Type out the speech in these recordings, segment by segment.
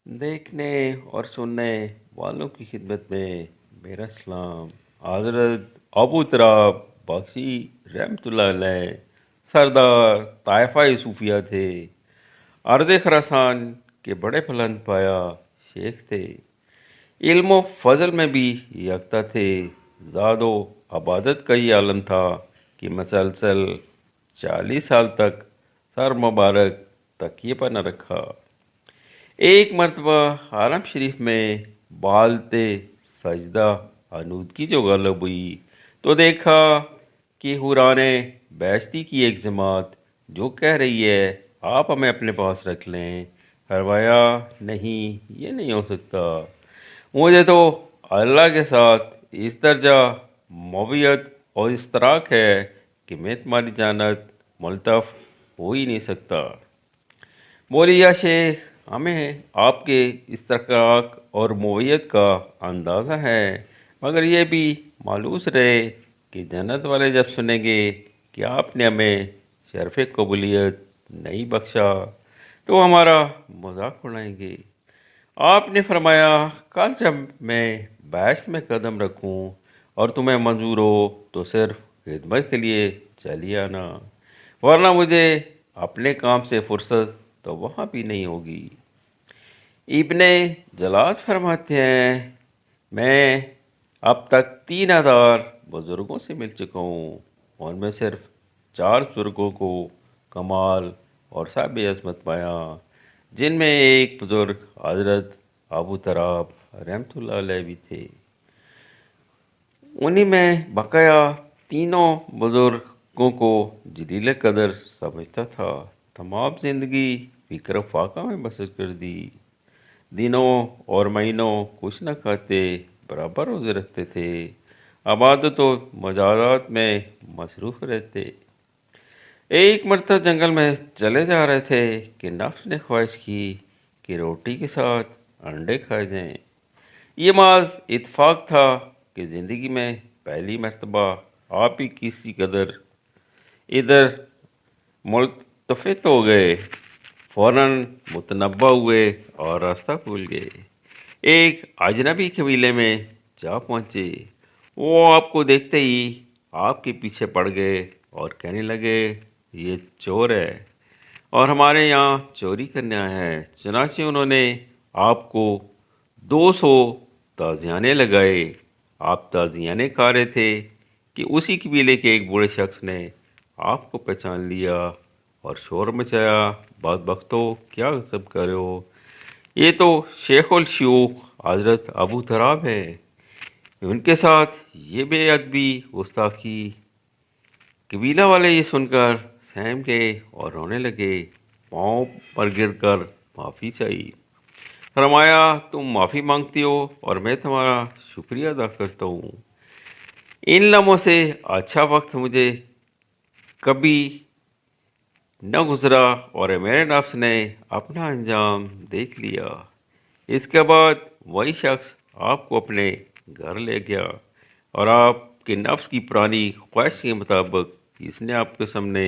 देखने और सुनने वालों की खिदमत में मेरा सलाम। हज़रत अबू तराब बख्शी रहमतुल्लाह अलैह सरदार ताइफा सूफिया थे। अर्ज़ खरासान के बड़े बुलंद पाया शेख थे। इल्म व फजल में भी यकता थे। ज़ादो अबादत का ये आलम था कि मसलसल 40 साल तक सर मुबारक तकिए पर न रखा। एक मर्तबा हरम शरीफ में बालते सजदा आलूदगी जो गालब हुई तो देखा कि हुराने बेइज्जती की एक जमात जो कह रही है आप हमें अपने पास रख लें। फरमाया नहीं, ये नहीं हो सकता। मुझे तो अल्लाह के साथ इस दर्जा मवियत और इश्तराक है कि मैं तुम्हारी जानत मुल्तफ हो ही नहीं सकता। बोलिया शेख, हमें आपके इस्तक़राक और मुवैयत का अंदाज़ा है, मगर ये भी मालूस रहे कि जन्नत वाले जब सुनेंगे कि आपने हमें शर्फ़ कबूलियत नहीं बख्शा तो हमारा मजाक उड़ाएंगे। आपने फरमाया कल जब मैं बहस में कदम रखूं और तुम्हें मंजूर हो तो सिर्फ खिदमत के लिए चली आना, वरना मुझे अपने काम से फुर्सत तो वहाँ भी नहीं होगी। इब्ने जलाद फरमाते हैं मैं अब तक 3,000 बुजुर्गों से मिल चुका हूँ और मैं सिर्फ 4 बुजुर्गों को कमाल और साब अज़मत पाया, जिनमें एक बुजुर्ग हजरत अबू तराब रहमतुल्लाह अलैह भी थे। उन्हीं में बकाया तीनों बुजुर्गों को जलील कदर समझता था। तमाम जिंदगी फिक्र फाका में बसर कर दी। दिनों और महीनों कुछ न खाते बराबर रोज़े रखते थे। इबादत और मजारात में मसरूफ़ रहते। एक मरतबा जंगल में चले जा रहे थे कि नफ्स ने ख्वाहिश की कि रोटी के साथ अंडे खाए जाएं। ये माज इत्फाक था कि ज़िंदगी में पहली मर्तबा आप ही किसी कदर इधर मुल्तफ़ित हो गए। फ़ौरन मुतनब्बा हुए और रास्ता भूल गए। एक अजनबी कबीले में जा पहुँचे। वो आपको देखते ही आपके पीछे पड़ गए और कहने लगे ये चोर है और हमारे यहाँ चोरी करने आया है। चनाचे उन्होंने आपको 200 ताज़ियाने लगाए। आप ताज़ियाने खा रहे थे कि उसी कबीले के एक बूढ़े शख्स ने आपको पहचान लिया और शोर मचाया, बदबख्तो क्या गज़ब कर रहे हो, ये तो शेखुल शयूख हज़रत अबू तराब है। उनके साथ ये बेअदबी गुस्ताखी। कबीला वाले ये सुनकर सहम गए और रोने लगे। पाँव पर गिरकर माफ़ी चाहिए। फरमाया तुम माफ़ी मांगती हो और मैं तुम्हारा शुक्रिया अदा करता हूँ। इन लम्हों से अच्छा वक्त मुझे कभी न गुज़रा और मेरे नफ्स ने अपना अंजाम देख लिया। इसके बाद वही शख्स आपको अपने घर ले गया और आपके नफ्स की पुरानी ख्वाहिश के मुताबिक इसने आपके सामने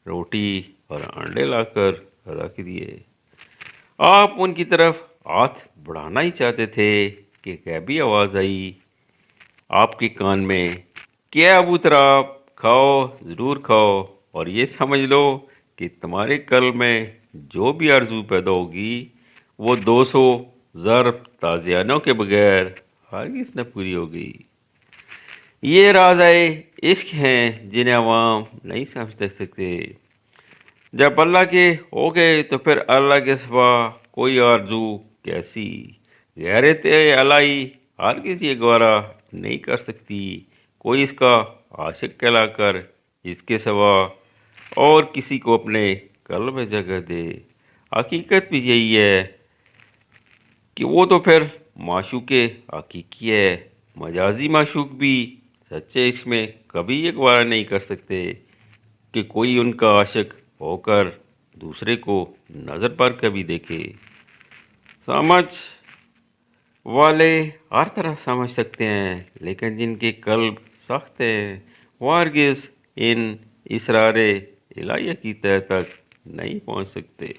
रोटी और अंडे लाकर रख दिए। आप उनकी तरफ हाथ बढ़ाना ही चाहते थे कि गैबी आवाज़ आई आपके कान में, क्या अबू तराब, खाओ, ज़रूर खाओ और ये समझ लो कि तुम्हारे कल्ब में जो भी आरज़ू पैदा होगी वो 200 ज़रब ताज़ियानों के बगैर हरगिज़ न पूरी होगी। ये राज़ आए इश्क हैं जिन्हें अवाम नहीं समझ सकते। जब अल्लाह के हो गए तो फिर अल्लाह के सिवा कोई आरज़ू कैसी। गैरत अलाई हरगिज़ ये गवारा नहीं कर सकती कोई इसका आशिक कहलाकर इसके सिवा और किसी को अपने कल्ब में जगह दे। हकीकत भी यही है कि वो तो फिर माशूक़ हकीकी है। मजाजी माशूक़ भी सच्चे इश्क में कभी ये गवारा नहीं कर सकते कि कोई उनका आशिक होकर दूसरे को नज़र पर कभी देखे। समझ वाले हर तरह समझ सकते हैं, लेकिन जिनके कल्ब सख्त हैं वो हरगिज़ इन इसरारे इलाहिया की तह तक नहीं पहुंच सकते।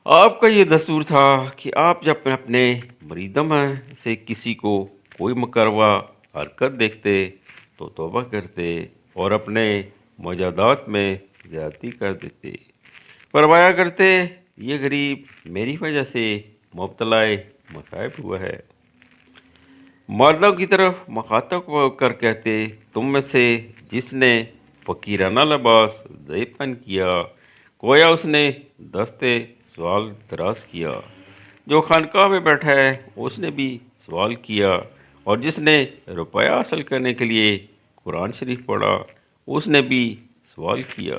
آپ کا یہ دستور تھا کہ آپ جب اپنے مریدوں میں سے کسی کو کوئی مکروا حرکت دیکھتے تو توبہ کرتے اور اپنے مجادات میں زیادتی کر دیتے، فرمایا کرتے یہ غریب میری وجہ سے مبتلا مصائب ہوا ہے۔ مردوں کی طرف مخاطب ہو کر کہتے تم میں سے جس نے فقیرانہ لباس ضعیف پن کیا، گویا اس نے دستے سوال دراز کیا۔ جو خانقاہ میں بیٹھا ہے اس نے بھی سوال کیا، اور جس نے روپیہ حاصل کرنے کے لیے قرآن شریف پڑھا اس نے بھی سوال کیا۔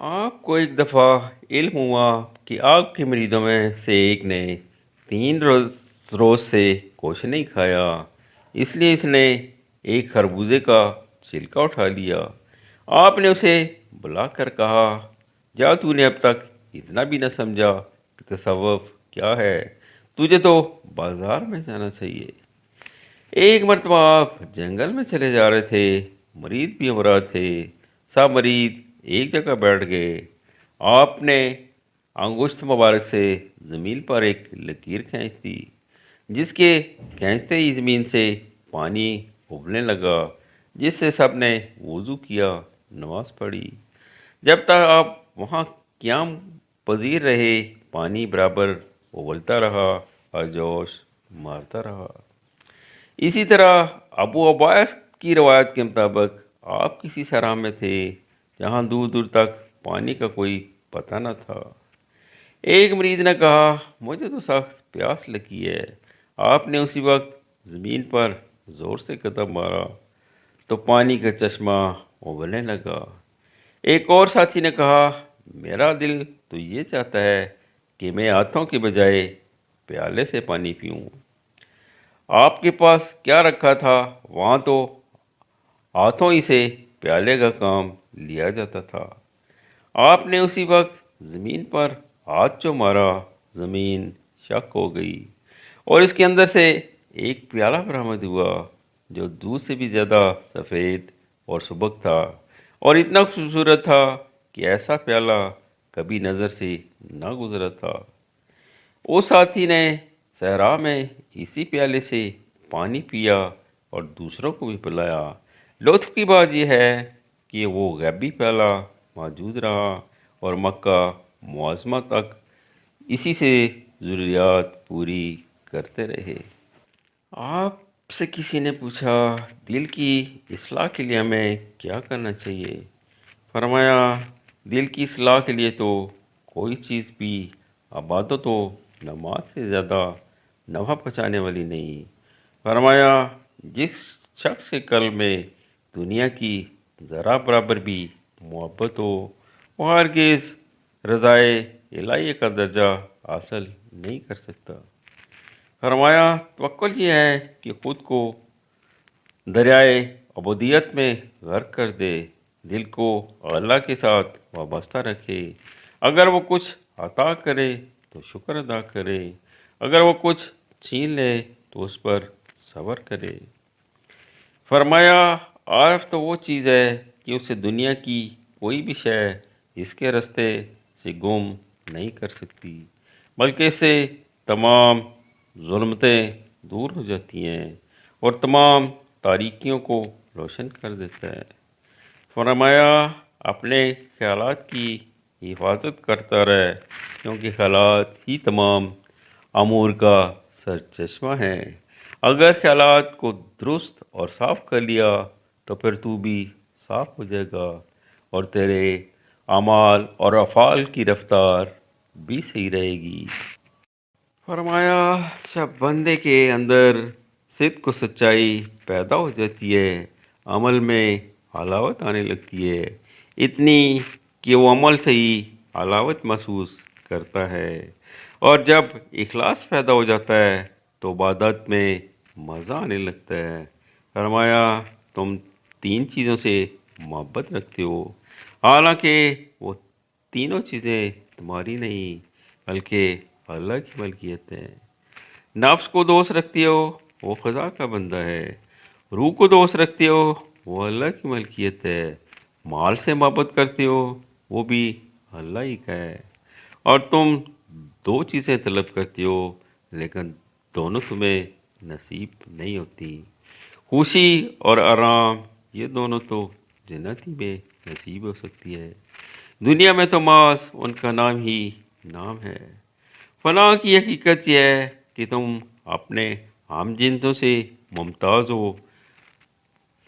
آپ کو ایک دفعہ علم ہوا کہ آپ کے مریدوں میں سے ایک نے 3 روز سے کچھ نہیں کھایا، اس لیے اس نے ایک خربوزے کا چھلکا اٹھا لیا۔ آپ نے اسے بلا کر کہا جا تو نے اب تک اتنا بھی نہ سمجھا کہ تصوف کیا ہے، تجھے تو بازار میں جانا چاہیے۔ ایک مرتبہ آپ جنگل میں چلے جا رہے تھے، مرید بھی ہمراہ تھے، سب مرید ایک جگہ بیٹھ گئے۔ آپ نے انگشت مبارک سے زمین پر ایک لکیر کھینچ دی، جس کے کھینچتے ہی زمین سے پانی ابلنے لگا، جس سے سب نے وضو کیا، نماز پڑھی۔ جب تک آپ وہاں قیام پذیر رہے پانی برابر ابلتا رہا اور جوش مارتا رہا۔ اسی طرح ابو عباس کی روایت کے مطابق آپ کسی صحرا میں تھے جہاں دور دور تک پانی کا کوئی پتہ نہ تھا۔ ایک مرید نے کہا مجھے تو سخت پیاس لگی ہے۔ آپ نے اسی وقت زمین پر زور سے قدم مارا تو پانی کا چشمہ ابلنے لگا۔ ایک اور ساتھی نے کہا میرا دل تو یہ چاہتا ہے کہ میں ہاتھوں کے بجائے پیالے سے پانی پیوں۔ آپ کے پاس کیا رکھا تھا وہاں تو ہاتھوں ہی سے پیالے کا کام لیا جاتا تھا۔ آپ نے اسی وقت زمین پر ہاتھ جو مارا، زمین شک ہو گئی اور اس کے اندر سے ایک پیالہ برآمد ہوا جو دودھ سے بھی زیادہ سفید اور سبک تھا اور اتنا خوبصورت تھا کہ ایسا پیالہ کبھی نظر سے نہ گزرا تھا۔ اس ساتھی نے صحرا میں اسی پیالے سے پانی پیا اور دوسروں کو بھی پلایا۔ لطف کی بات یہ ہے کہ وہ غیبی پیالہ موجود رہا اور مکہ معظمہ تک اسی سے ضروریات پوری کرتے رہے۔ آپ سے کسی نے پوچھا دل کی اصلاح کے لیے ہمیں کیا کرنا چاہیے؟ فرمایا دل کی اصلاح کے لیے تو کوئی چیز بھی عبادت و نماز سے زیادہ نفع پہنچانے والی نہیں۔ فرمایا جس شخص کے قلب میں دنیا کی ذرا برابر بھی محبت ہو وہ ہرگز رضائے الہیہ کا درجہ حاصل نہیں کر سکتا۔ فرمایا توکل یہ ہے کہ خود کو دریائے عبودیت میں غرق کر دے، دل کو اللہ کے ساتھ وابستہ رکھے۔ اگر وہ کچھ عطا کرے تو شکر ادا کرے، اگر وہ کچھ چھین لے تو اس پر صبر کرے۔ فرمایا عارف تو وہ چیز ہے کہ اسے دنیا کی کوئی بھی شے اس کے رستے سے گم نہیں کر سکتی، بلکہ اس سے تمام ظلمتیں دور ہو جاتی ہیں اور تمام تاریکیوں کو روشن کر دیتا ہے۔ فرمایا اپنے خیالات کی حفاظت کرتا رہے کیونکہ خیالات ہی تمام امور کا سرچشمہ ہے۔ اگر خیالات کو درست اور صاف کر لیا تو پھر تو بھی صاف ہو جائے گا اور تیرے اعمال اور افعال کی رفتار بھی صحیح رہے گی۔ فرمایا جب بندے کے اندر صدق و سچائی پیدا ہو جاتی ہے، عمل میں حلاوت آنے لگتی ہے، اتنی کہ وہ عمل سے ہی حلاوت محسوس کرتا ہے، اور جب اخلاص پیدا ہو جاتا ہے تو عبادت میں مزہ آنے لگتا ہے۔ فرمایا تم 3 چیزوں سے محبت رکھتے ہو، حالانکہ وہ تینوں چیزیں تمہاری نہیں بلکہ اللہ کی ملکیت ہے۔ نفس کو دوست رکھتے ہو وہ خدا کا بندہ ہے، روح کو دوست رکھتے ہو وہ اللہ کی ملکیت ہے، مال سے محبت کرتے ہو وہ بھی اللہ ہی کا ہے، اور تم दो चीज़ें तलब करती हो लेकिन दोनों तुम्हें नसीब नहीं होती। खुशी और आराम ये दोनों तो जन्नत ही में नसीब हो सकती है। दुनिया में तो मास उनका नाम ही नाम है। फलां की हकीकत यह है कि तुम अपने आम जिनसों से मुमताज़ हो।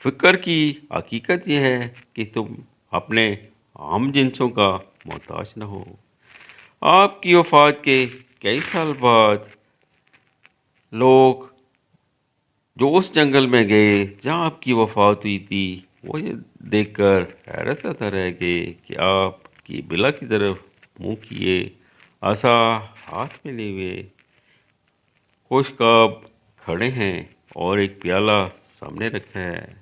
फ़िक्र की हकीकत यह है कि तुम अपने आम जिनसों का मोहताज न हो। आपकी वफ़ात के कई साल बाद लोग जो उस जंगल में गए जहाँ आपकी वफ़ात हुई थी, वो ये देखकर हैरत ज़दा रह गए कि आपकी बिला की तरफ मुँह किए, आसा हाथ में लिए हुए खुशकाब खड़े हैं और एक प्याला सामने रखा है।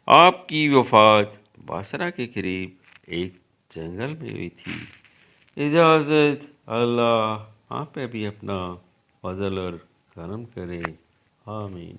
आपकी वफ़ात बासरा के करीब एक जंगल में हुई थी। इजाज़त, अल्लाह आप पे भी अपना फजल और करम करे। आमीन।